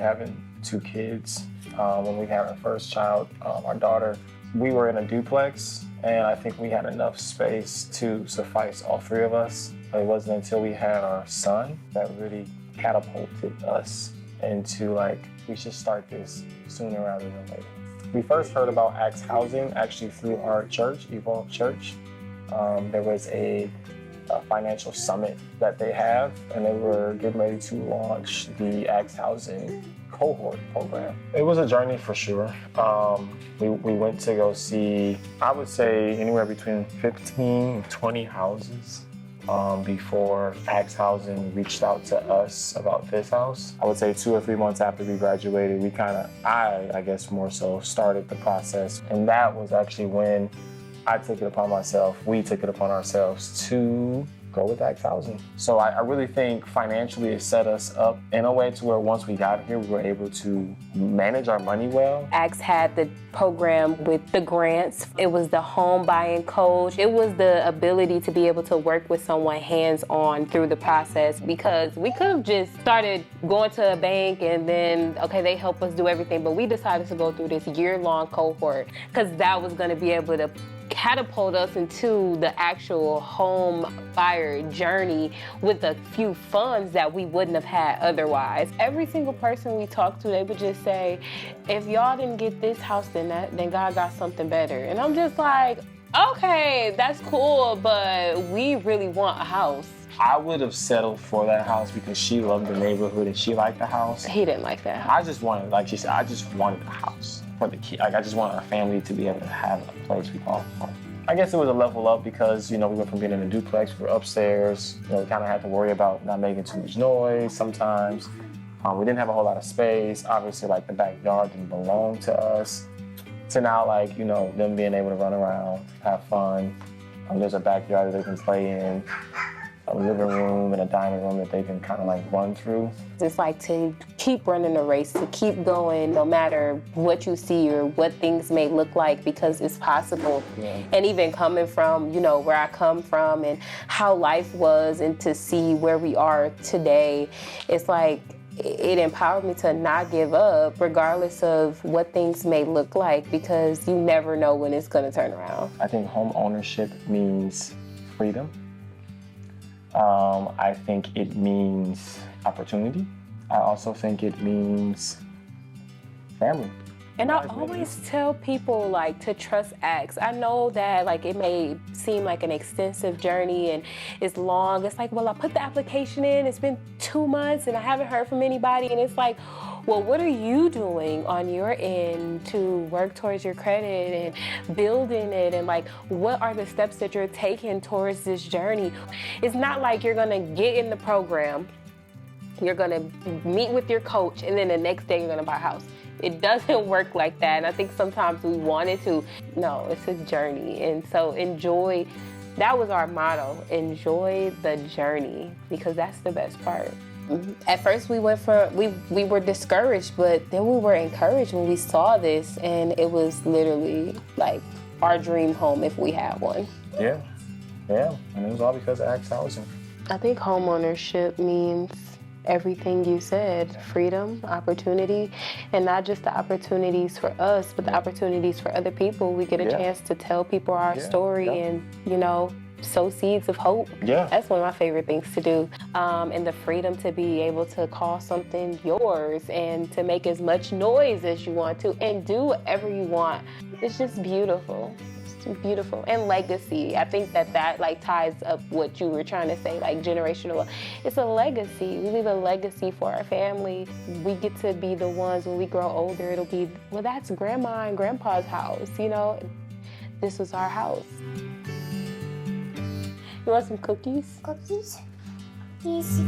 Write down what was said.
having 2 kids. When we had our first child, our daughter, we were in a duplex, and I think we had enough space to suffice all 3 of us. It wasn't until we had our son that really catapulted us into like, we should start this sooner rather than later. We first heard about Axe Housing actually through our church, Evolve Church. There was a financial summit that they have, and they were getting ready to launch the Axe Housing cohort program. It was a journey for sure. We went to go see, I would say, anywhere between 15 and 20 houses before Axe Housing reached out to us about this house. I would say 2 or 3 months after we graduated, I guess more so, started the process. And that was actually when I took it upon myself, we took it upon ourselves to go with Axe Housing. So I really think financially it set us up in a way to where once we got here, we were able to manage our money well. Axe had the program with the grants. It was the home buying coach. It was the ability to be able to work with someone hands-on through the process, because we could have just started going to a bank and then, okay, they help us do everything. But we decided to go through this year-long cohort because that was going to be able to catapult us into the actual home buyer journey with a few funds that we wouldn't have had otherwise. Every single person we talked to, they would just say, if y'all didn't get this house, then God got something better. And I'm just like, okay, that's cool, but we really want a house. I would have settled for that house because she loved the neighborhood and she liked the house. He didn't like that house. I just wanted, like she said, I just wanted a house for the kid. Like I just wanted our family to be able to have a place we call home. I guess it was a level up because, we went from being in a duplex, we were upstairs. We kind of had to worry about not making too much noise sometimes. We didn't have a whole lot of space. Obviously, like the backyard didn't belong to us. To now, like, them being able to run around, have fun. There's a backyard that they can play in, a living room and a dining room that they can kind of like run through. It's like to keep running the race, to keep going no matter what you see or what things may look like, because it's possible. Yeah. And even coming from, where I come from and how life was, and to see where we are today, it's like it empowered me to not give up regardless of what things may look like, because you never know when it's going to turn around. I think home ownership means freedom. I think it means opportunity. I also think it means family. And I always tell people like to trust Axe. I know that like it may seem like an extensive journey and it's long. It's like, well, I put the application in, it's been 2 months and I haven't heard from anybody. And it's like, well, what are you doing on your end to work towards your credit and building it? And like, what are the steps that you're taking towards this journey? It's not like you're gonna get in the program, you're gonna meet with your coach, and then the next day you're gonna buy a house. It doesn't work like that. And I think sometimes we wanted to. No, it's a journey. And so enjoy, that was our motto, enjoy the journey, because that's the best part. At first we were discouraged, but then we were encouraged when we saw this, and it was literally like our dream home if we had one. Yeah, and it was all because of Axe Housing. I think homeownership means everything you said: freedom, opportunity, and not just the opportunities for us, but the opportunities for other people. We get a chance to tell people our story and, sow seeds of hope. Yeah. That's one of my favorite things to do. And the freedom to be able to call something yours and to make as much noise as you want to and do whatever you want. It's just beautiful. It's beautiful. And legacy. I think that like ties up what you were trying to say, like generational. It's a legacy. We leave a legacy for our family. We get to be the ones when we grow older, it'll be, well, that's grandma and grandpa's house, This was our house. You want some cookies? Cookies? Easy.